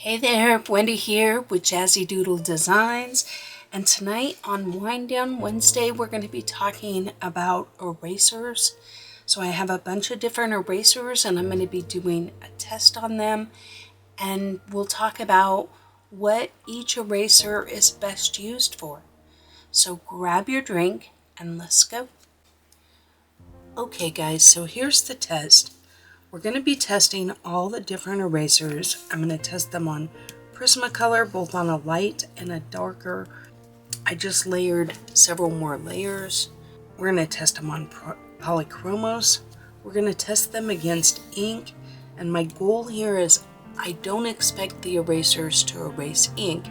Hey there, Wendy here with Jazzydoodledesigns, and tonight on Wind Down Wednesday we're going to be talking about erasers. So I have a bunch of different erasers and I'm going to be doing a test on them, and we'll talk about what each eraser is best used for. So grab your drink and let's go. Okay guys, so here's the test. We're going to be testing all the different erasers. I'm going to test them on Prismacolor, both on a light and a darker. I just layered several more layers. We're going to test them on polychromos. We're going to test them against ink. And my goal here is I don't expect the erasers to erase ink.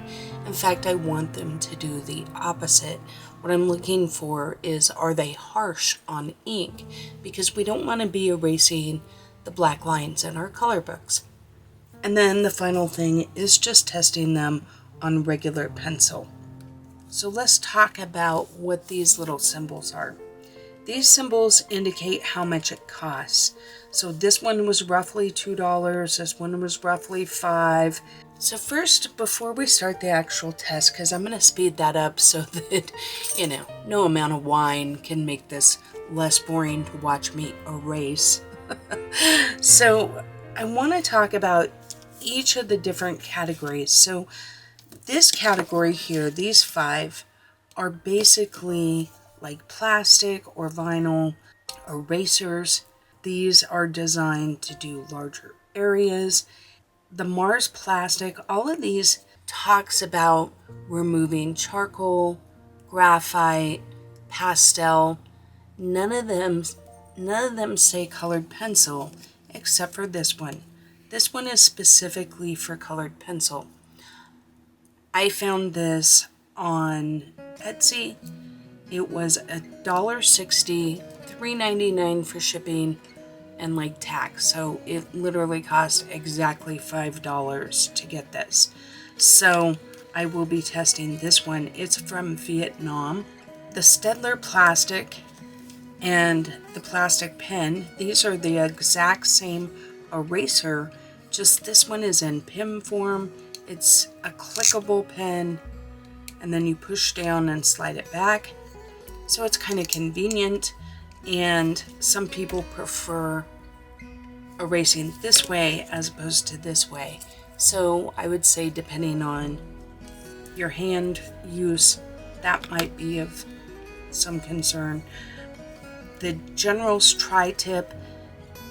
In fact, I want them to do the opposite. What I'm looking for is, are they harsh on ink? Because we don't want to be erasing the black lines in our color books. And then the final thing is just testing them on regular pencil. So let's talk about what these little symbols are. These symbols indicate how much it costs. So this one was roughly $2, this one was roughly $5. So first, before we start the actual test, because I'm going to speed that up so that, no amount of wine can make this less boring to watch me erase. So I want to talk about each of the different categories. So this category here, these 5, are basically like plastic or vinyl erasers. These are designed to do larger areas. The Mars plastic, all of these talks about removing charcoal, graphite, pastel. None of them say colored pencil, except for this one. This one is specifically for colored pencil. I found this on Etsy. It was $1.60, $3.99 for shipping and like tax. So it literally cost exactly $5 to get this. So I will be testing this one. It's from Vietnam. The Staedtler plastic and the plastic pen, these are the exact same eraser, just this one is in PIM form. It's a clickable pen, and then you push down and slide it back. So it's kind of convenient, and some people prefer erasing this way as opposed to this way. So I would say, depending on your hand use, that might be of some concern. The General's Tri-Tip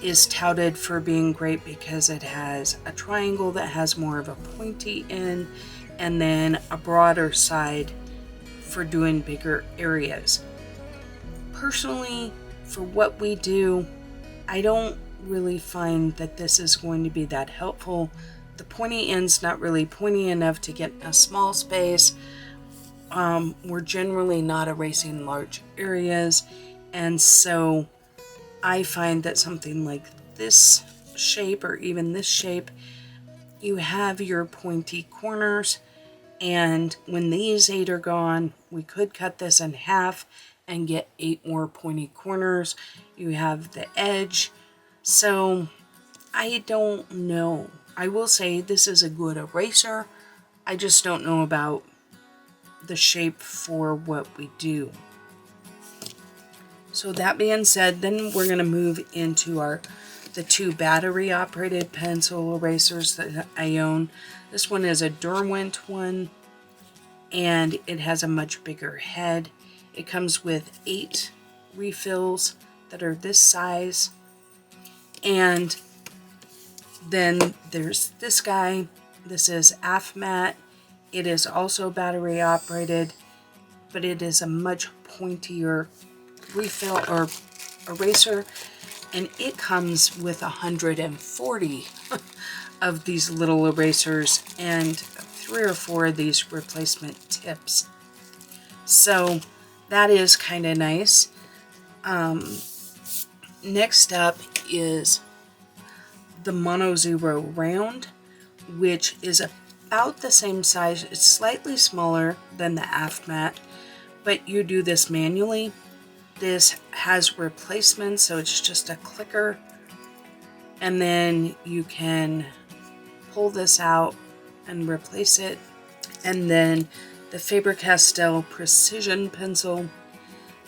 is touted for being great because it has a triangle that has more of a pointy end and then a broader side for doing bigger areas. Personally, for what we do, I don't really find that this is going to be that helpful. The pointy end's not really pointy enough to get a small space. We're generally not erasing large areas. And so I find that something like this shape or even this shape, you have your pointy corners, and when these 8 are gone, we could cut this in half and get 8 more pointy corners. You have the edge. So I don't know. I will say this is a good eraser. I just don't know about the shape for what we do. So that being said, then we're going to move into the 2 battery operated pencil erasers that I own. This one is a Derwent one, and it has a much bigger head. It comes with 8 refills that are this size. And then there's this guy. This is AFMAT. It is also battery operated, but it is a much pointier refill or eraser, and it comes with 140 of these little erasers and 3 or 4 of these replacement tips. So that is kind of nice. Next up is the Mono Zero Round, which is about the same size. It's slightly smaller than the AFMAT, but you do this manually. This has replacements, so it's just a clicker, and then you can pull this out and replace it. And then the Faber-Castell Precision Pencil.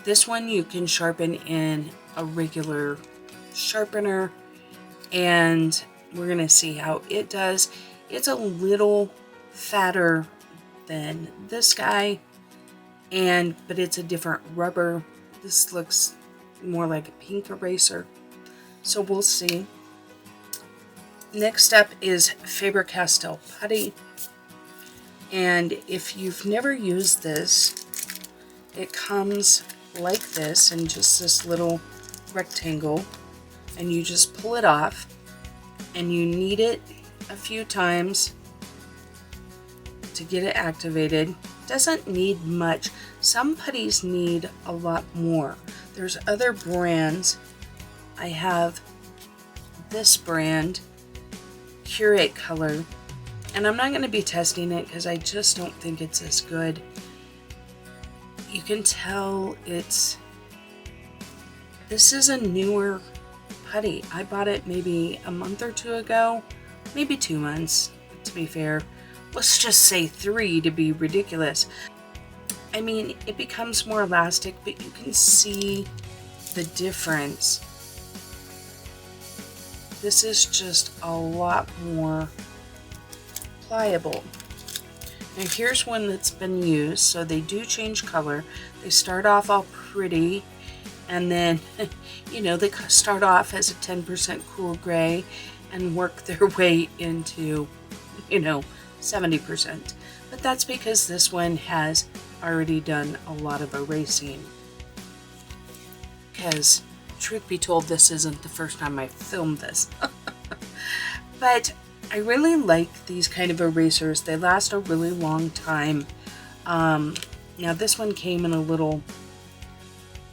This one you can sharpen in a regular sharpener, and we're going to see how it does. It's a little fatter than this guy, but it's a different rubber. This looks more like a pink eraser, so we'll see. Next up is Faber-Castell Putty, and if you've never used this, it comes like this in just this little rectangle, and you just pull it off and you knead it a few times to get it activated. Doesn't need much. Some putties need a lot more. There's other brands. I have this brand, Curate Color, and I'm not going to be testing it because I just don't think it's as good. You can tell this is a newer putty. I bought it maybe a month or two ago, maybe 2 months to be fair. Let's just say 3 to be ridiculous. I mean, it becomes more elastic, but you can see the difference. This is just a lot more pliable. Now here's one that's been used, so they do change color. They start off all pretty, and then, you know, they start off as a 10% cool gray and work their way into, you know, 70%. But that's because this one has already done a lot of erasing. Because, truth be told, this isn't the first time I filmed this. But I really like these kind of erasers. They last a really long time. Now this one came in a little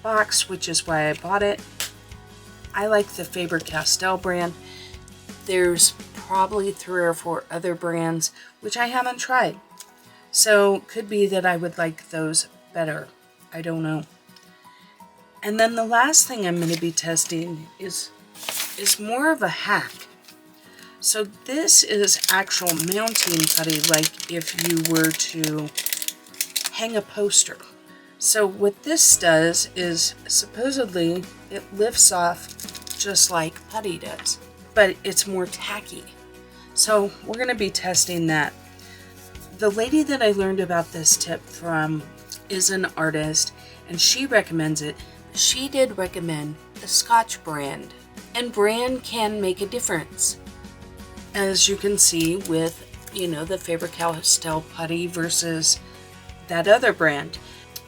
box, which is why I bought it. I like the Faber-Castell brand. There's probably 3 or 4 other brands which I haven't tried. So could be that I would like those better. I don't know. And then the last thing I'm going to be testing is more of a hack. So this is actual mounting putty, like if you were to hang a poster. So what this does is supposedly it lifts off just like putty does, but it's more tacky. So we're going to be testing that. The lady that I learned about this tip from is an artist, and she recommends it. She did recommend the Scotch brand, and brand can make a difference. As you can see with, you know, the Faber-Castell putty versus that other brand.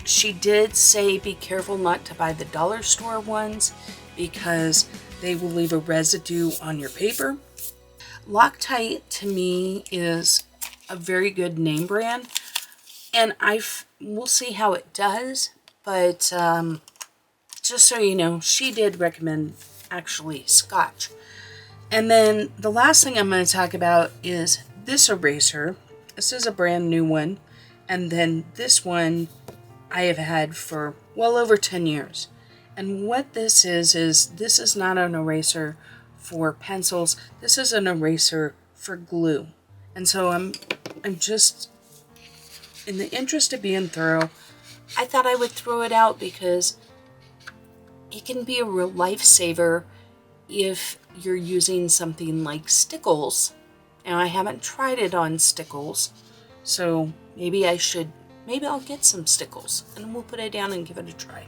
She did say be careful not to buy the dollar store ones because they will leave a residue on your paper. Loctite to me is a very good name brand, and we'll see how it does, but just so you know, she did recommend actually Scotch. And then the last thing I'm going to talk about is this eraser. This is a brand new one. And then this one I have had for well over 10 years. And what this is this is not an eraser for pencils. This is an eraser for glue. And so I'm just, in the interest of being thorough, I thought I would throw it out because it can be a real lifesaver if you're using something like stickles. Now I haven't tried it on stickles, so maybe I'll get some stickles and we'll put it down and give it a try.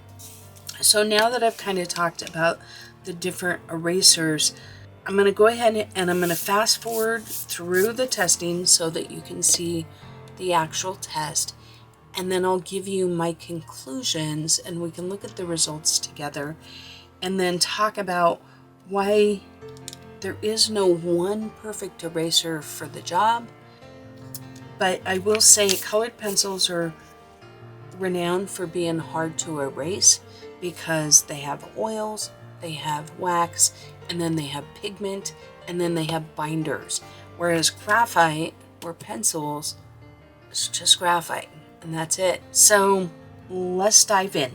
So now that I've kind of talked about the different erasers, I'm going to go ahead and I'm going to fast forward through the testing so that you can see the actual test, and then I'll give you my conclusions and we can look at the results together and then talk about why there is no one perfect eraser for the job. But I will say colored pencils are renowned for being hard to erase because they have oils, they have wax, and then they have pigment, and then they have binders. Whereas graphite or pencils, it's just graphite and that's it. So let's dive in.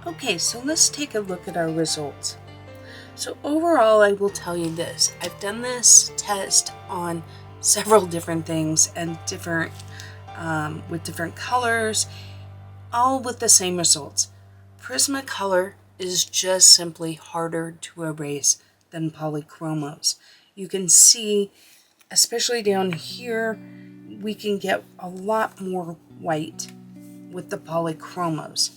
Okay, so let's take a look at our results. So overall, I will tell you this. I've done this test on several different things and different with different colors, all with the same results. Prismacolor is just simply harder to erase than polychromos. You can see, especially down here, we can get a lot more white with the polychromos.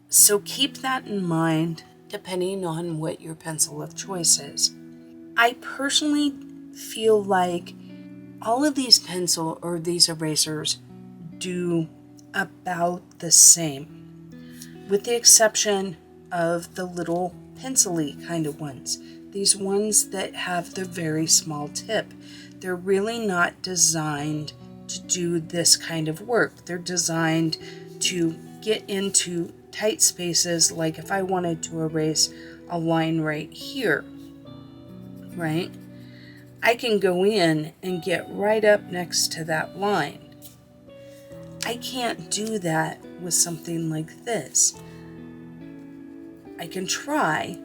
So keep that in mind depending on what your pencil of choice is. I personally feel like all of these pencil or these erasers do about the same, with the exception of the little pencil-y kind of ones. These ones that have the very small tip. They're really not designed to do this kind of work. They're designed to get into tight spaces, like if I wanted to erase a line right here, right? I can go in and get right up next to that line. I can't do that with something like this. I can try,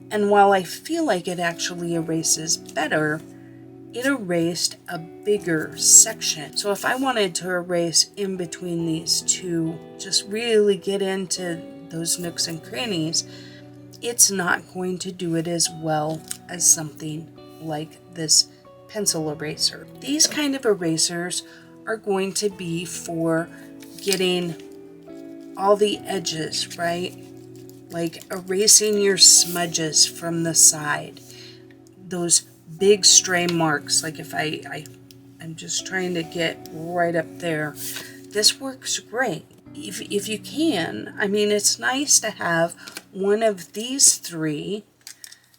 and while I feel like it actually erases better, it erased a bigger section. So if I wanted to erase in between these two, just really get into those nooks and crannies, it's not going to do it as well as something like this pencil eraser. These kind of erasers are going to be for getting all the edges, right? Like erasing your smudges from the side. Those big stray marks, like if I'm just trying to get right up there. This works great. If you can, I mean, it's nice to have one of these three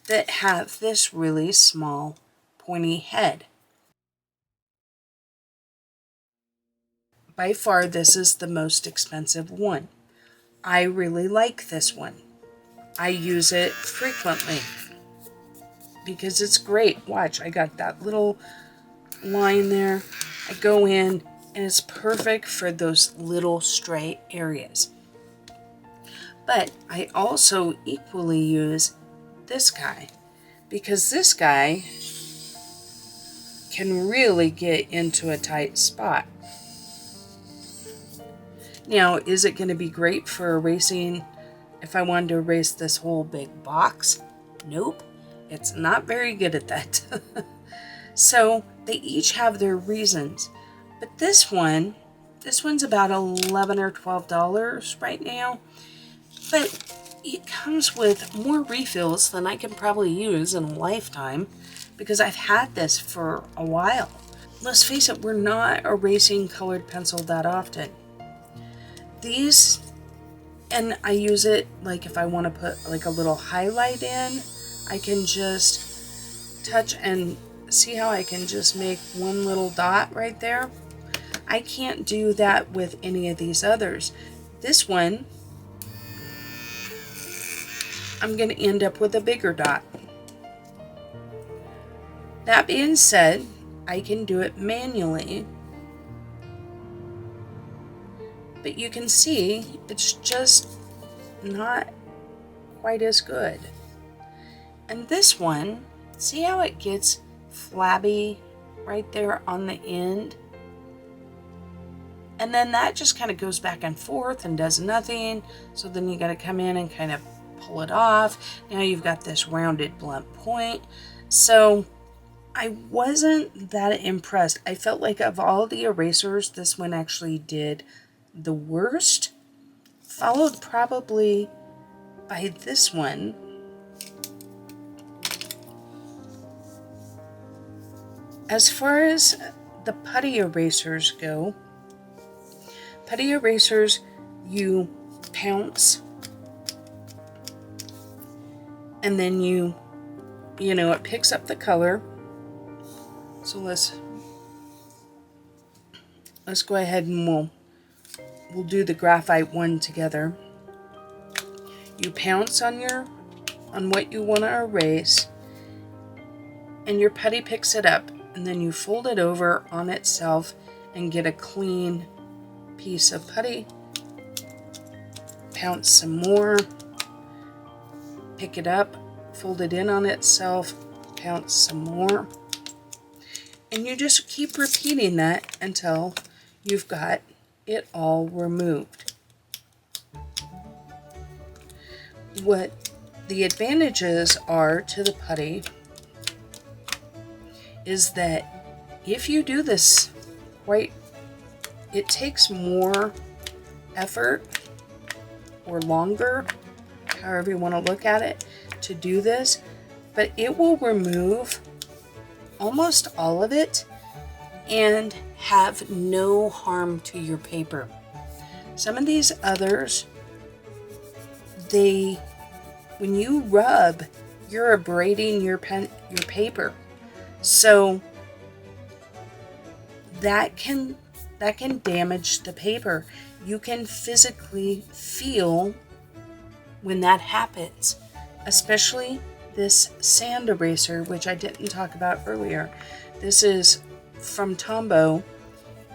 that have this really small pointy head. By far, this is the most expensive one. I really like this one. I use it frequently because it's great. Watch, I got that little line there. I go in and it's perfect for those little stray areas. But I also equally use this guy, because this guy can really get into a tight spot. Now, is it going to be great for erasing if I wanted to erase this whole big box? Nope, it's not very good at that. So they each have their reasons. But this one's about $11 or $12 right now. But it comes with more refills than I can probably use in a lifetime, because I've had this for a while. Let's face it, we're not erasing colored pencil that often. These, and I use it like if I want to put like a little highlight in, I can just touch and see how I can just make one little dot right there. I can't do that with any of these others. This one, I'm going to end up with a bigger dot. That being said, I can do it manually, but you can see it's just not quite as good. And this one, see how it gets flabby right there on the end? And then that just kind of goes back and forth and does nothing. So then you got to come in and kind of pull it off. Now you've got this rounded blunt point. So I wasn't that impressed. I felt like of all the erasers, this one actually did the worst, followed probably by this one. As far as the putty erasers go, putty erasers, you pounce and then you know, it picks up the color. So let's go ahead and we'll do the graphite one together. You pounce on what you want to erase, and your putty picks it up, and then you fold it over on itself and get a clean piece of putty. pounce some more, pick it up, fold it in on itself, pounce some more, and you just keep repeating that until you've got it all removed. What the advantages are to the putty is that if you do this it takes more effort or longer, however you want to look at it, to do this, but it will remove almost all of it and have no harm to your paper. Some of these others, when you rub, you're abrading your paper. So that can damage the paper. You can physically feel when that happens, especially this sand eraser, which I didn't talk about earlier. This is from Tombow.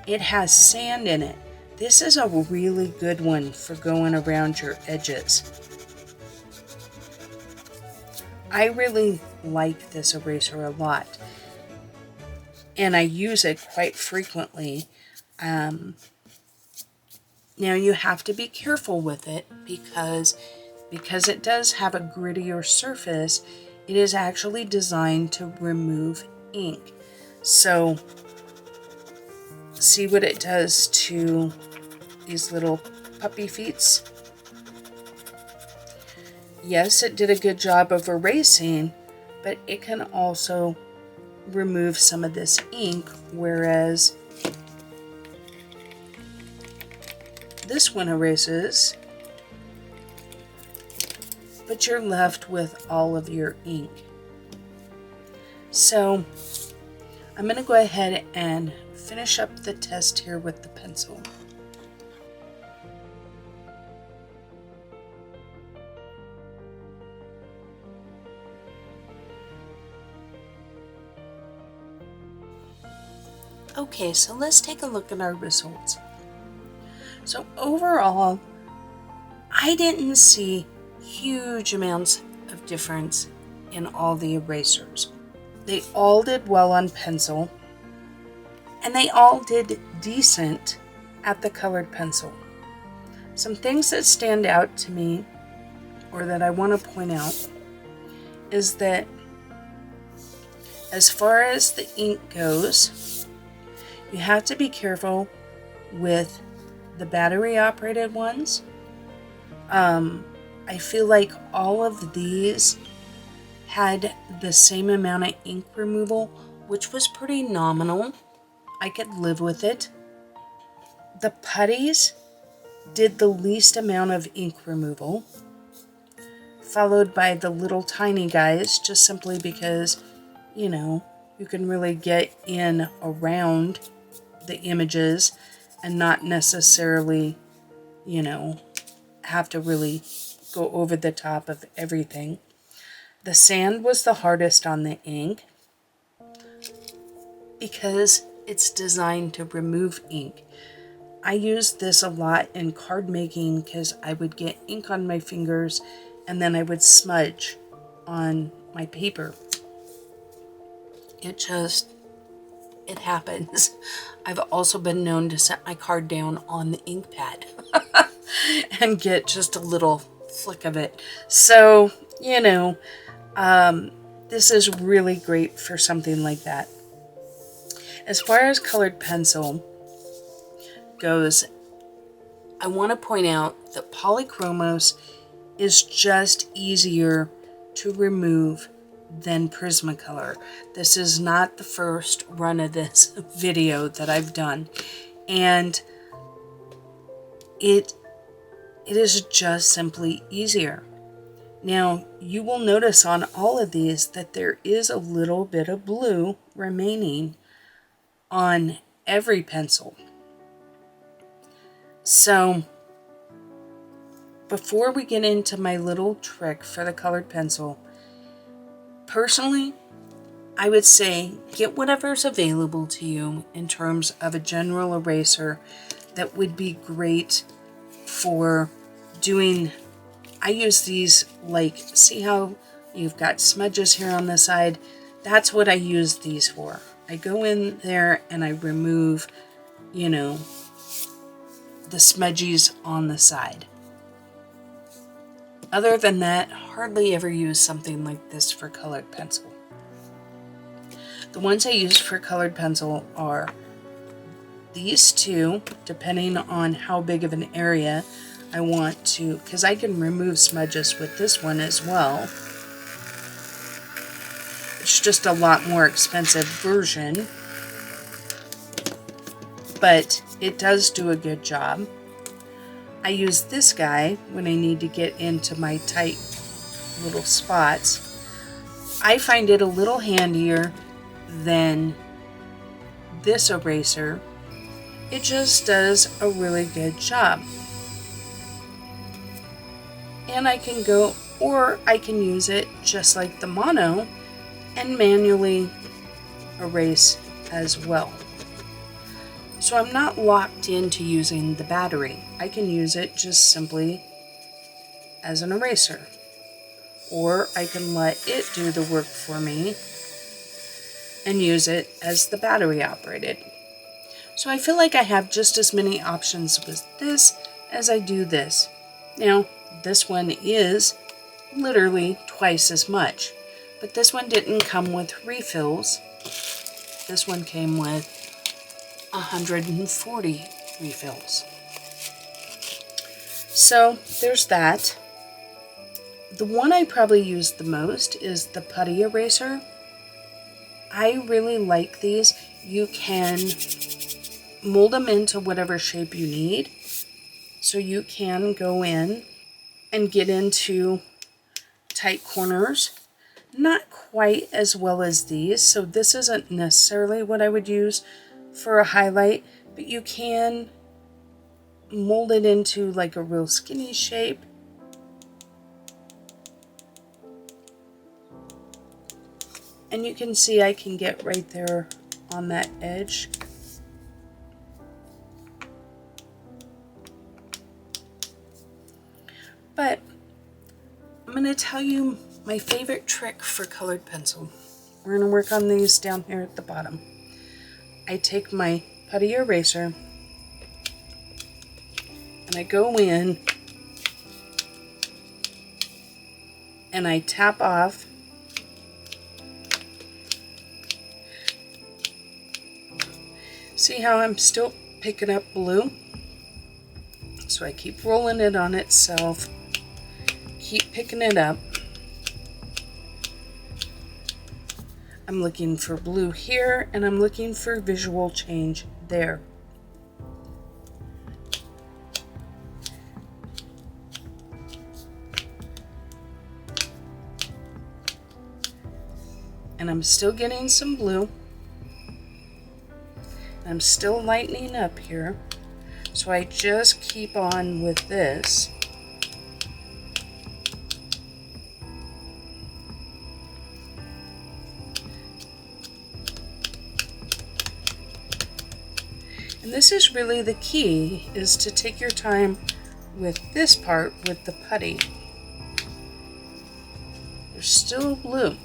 It has sand in it. This is a really good one for going around your edges. I really like this eraser a lot, and I use it quite frequently. Now you have to be careful with it because it does have a grittier surface. It is actually designed to remove ink. So see what it does to these little puppy feet. Yes, it did a good job of erasing, but it can also remove some of this ink, whereas this one erases, but you're left with all of your ink. So I'm going to go ahead and finish up the test here with the pencil. Okay, so let's take a look at our results. So overall, I didn't see huge amounts of difference in all the erasers. They all did well on pencil, and they all did decent at the colored pencil. Some things that stand out to me, or that I want to point out, is that as far as the ink goes, you have to be careful with the battery operated ones. I feel like all of these had the same amount of ink removal, which was pretty nominal. I could live with it. The putties did the least amount of ink removal, followed by the little tiny guys, just simply because, you know, you can really get in around the images and not necessarily, you know, have to really go over the top of everything. The sand was the hardest on the ink because it's designed to remove ink. I used this a lot in card making because I would get ink on my fingers and then I would smudge on my paper. It happens. I've also been known to set my card down on the ink pad and get just a little flick of it. So, you know, this is really great for something like that. As far as colored pencil goes, I want to point out that polychromos is just easier to remove than Prismacolor. This is not the first run of this video that I've done, and it is just simply easier. Now, you will notice on all of these that there is a little bit of blue remaining on every pencil. So, before we get into my little trick for the colored pencil, personally, I would say get whatever's available to you in terms of a general eraser that would be great for I use these, like, see how you've got smudges here on the side? That's what I use these for. I go in there and I remove, you know, the smudgies on the side. Other than that, hardly ever use something like this for colored pencil. The ones I use for colored pencil are these two, depending on how big of an area I want to, because I can remove smudges with this one as well. It's just a lot more expensive version, but it does do a good job. I use this guy when I need to get into my tight little spots. I find it a little handier than this eraser. It just does a really good job. And I can go, or I can use it just like the mono and manually erase as well. So I'm not locked into using the battery. I can use it just simply as an eraser. Or I can let it do the work for me and use it as the battery operated. So I feel like I have just as many options with this as I do this. Now, this one is literally twice as much, but this one didn't come with refills. This one came with 140 refills. So there's that. The one I probably use the most is the putty eraser. I really like these. You can mold them into whatever shape you need. So you can go in and get into tight corners. Not quite as well as these, so this isn't necessarily what I would use for a highlight, but you can mold it into like a real skinny shape. And you can see I can get right there on that edge. But I'm going to tell you my favorite trick for colored pencil. We're going to work on these down here at the bottom. I take my putty eraser and I go in and I tap off See how I'm still picking up blue? So I keep rolling it on itself, keep picking it up. I'm looking for blue here, and I'm looking for visual change there. And I'm still getting some blue. I'm still lightening up here. So I just keep on with this. And this is really the key, is to take your time with this part with the putty. There's still blue.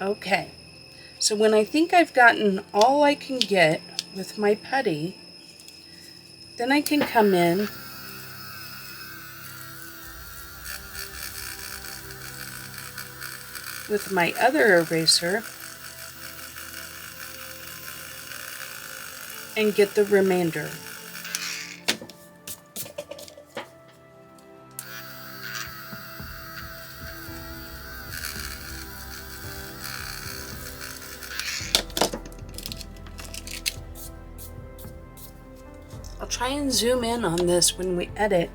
Okay, so when I think I've gotten all I can get with my putty, then I can come in with my other eraser and get the remainder. I'll try and zoom in on this when we edit,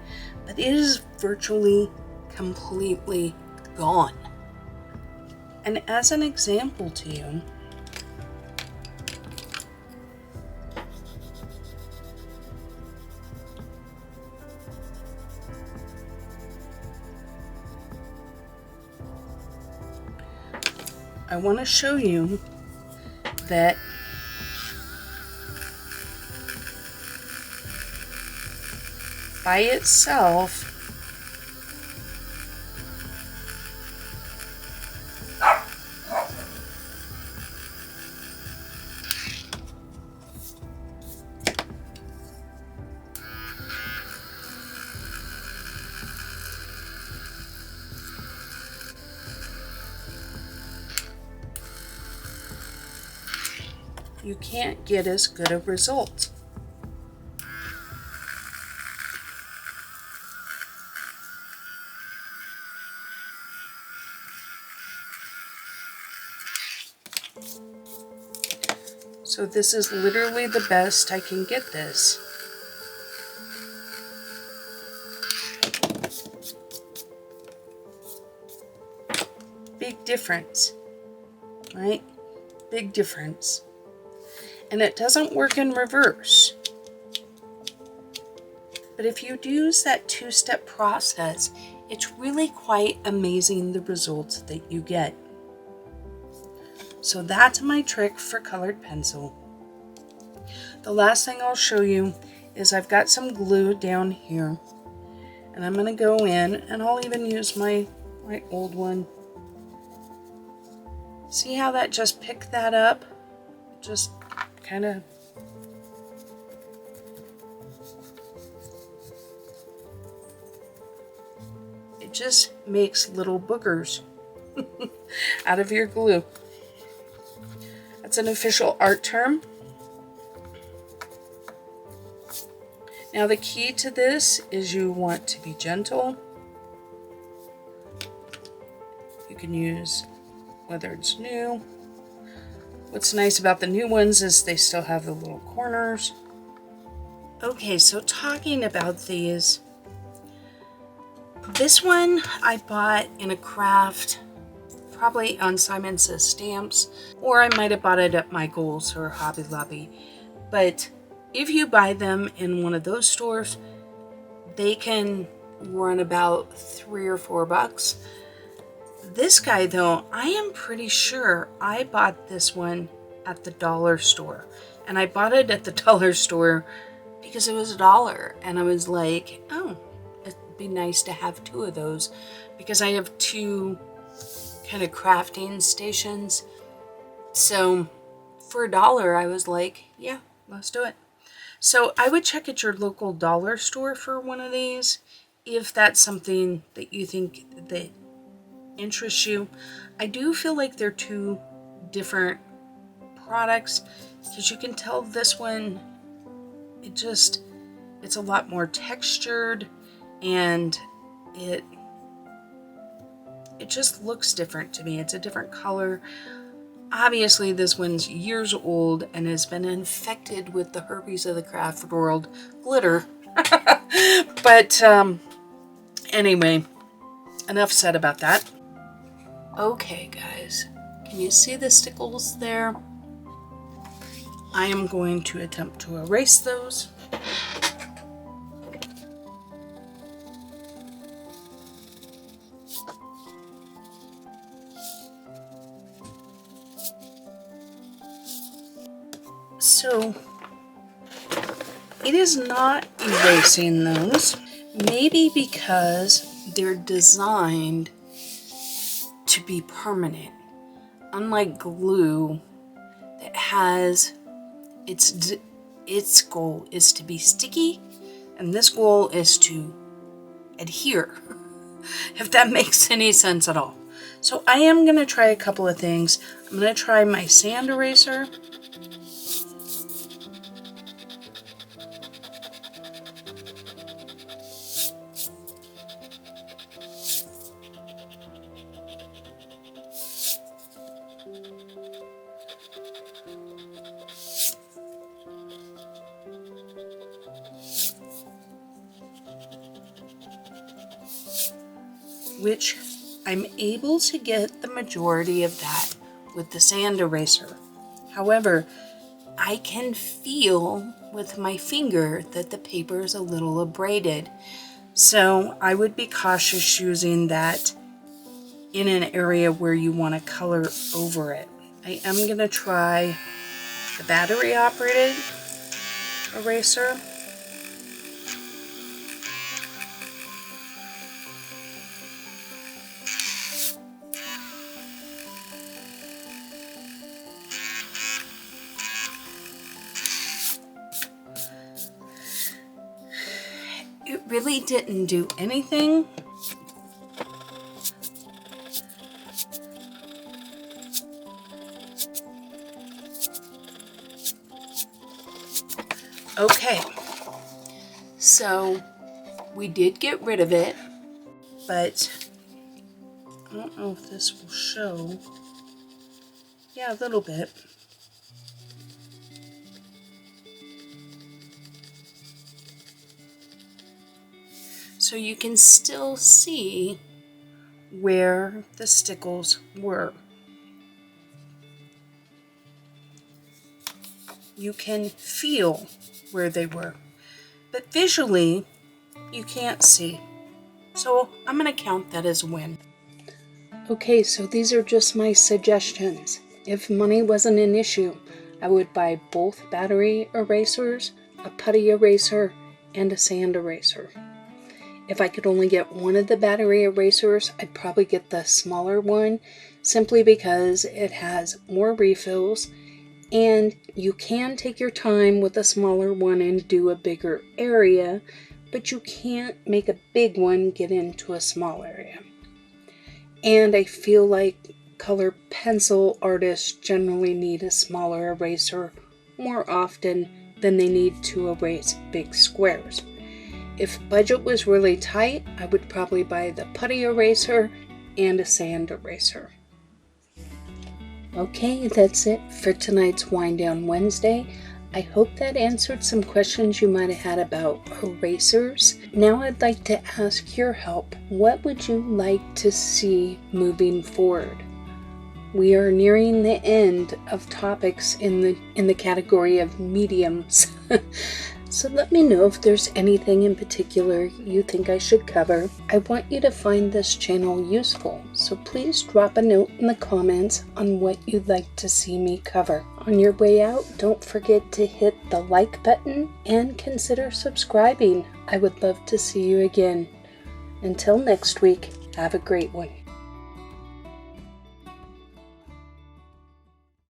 but it is virtually completely gone. And as an example to you, I want to show you that by itself, you can't get as good a result. So this is literally the best I can get this. Big difference, right? Big difference. And it doesn't work in reverse. But if you use that two-step process, it's really quite amazing the results that you get. So that's my trick for colored pencil. The last thing I'll show you is I've got some glue down here. And I'm going to go in, and I'll even use my old one. See how that just picked that up? Just kind of... It just makes little boogers out of your glue. That's an official art term. Now the key to this is you want to be gentle. You can use whether it's new. What's nice about the new ones is they still have the little corners. Okay, so talking about these, this one I bought in a craft, probably on Simon Says Stamps, or I might have bought it at Michael's or Hobby Lobby. But if you buy them in one of those stores, they can run about $3 or $4. This guy though, I am pretty sure I bought this one at the dollar store. And I bought it at the dollar store because it was $1. And I was like, oh, it'd be nice to have 2 of those because I have 2 kind of crafting stations. So for $1, I was like, yeah, let's do it. So I would check at your local dollar store for one of these if that's something that you think that interests you. I do feel like they're 2 different products because you can tell this one, it's a lot more textured and it just looks different to me. It's a different color. Obviously this one's years old and has been infected with the herpes of the craft world glitter. But anyway, enough said about that. Okay guys, can you see the stickles there? I am going to attempt to erase those. So it is not erasing those, maybe because they're designed to be permanent, unlike glue that has its goal is to be sticky and this goal is to adhere, if that makes any sense at all. So I am going to try a couple of things. I'm going to try my sand eraser. Which I'm able to get the majority of that with the sand eraser. However, I can feel with my finger that the paper is a little abraded. So I would be cautious using that in an area where you want to color over it. I am going to try the battery operated eraser. really didn't do anything. Okay, so we did get rid of it, but I don't know if this will show. Yeah, a little bit. So you can still see where the stickles were. You can feel where they were, but visually you can't see. So I'm going to count that as a win. Okay, so these are just my suggestions. If money wasn't an issue, I would buy both battery erasers, a putty eraser, and a sand eraser. If I could only get one of the battery erasers, I'd probably get the smaller one, simply because it has more refills, and you can take your time with a smaller one and do a bigger area, but you can't make a big one get into a small area. And I feel like color pencil artists generally need a smaller eraser more often than they need to erase big squares. If budget was really tight, I would probably buy the putty eraser and a sand eraser. Okay, that's it for tonight's Wind Down Wednesday. I hope that answered some questions you might have had about erasers. Now I'd like to ask your help. What would you like to see moving forward? We are nearing the end of topics in the category of mediums. So let me know if there's anything in particular you think I should cover. I want you to find this channel useful, so please drop a note in the comments on what you'd like to see me cover. On your way out, don't forget to hit the like button and consider subscribing. I would love to see you again. Until next week, have a great one.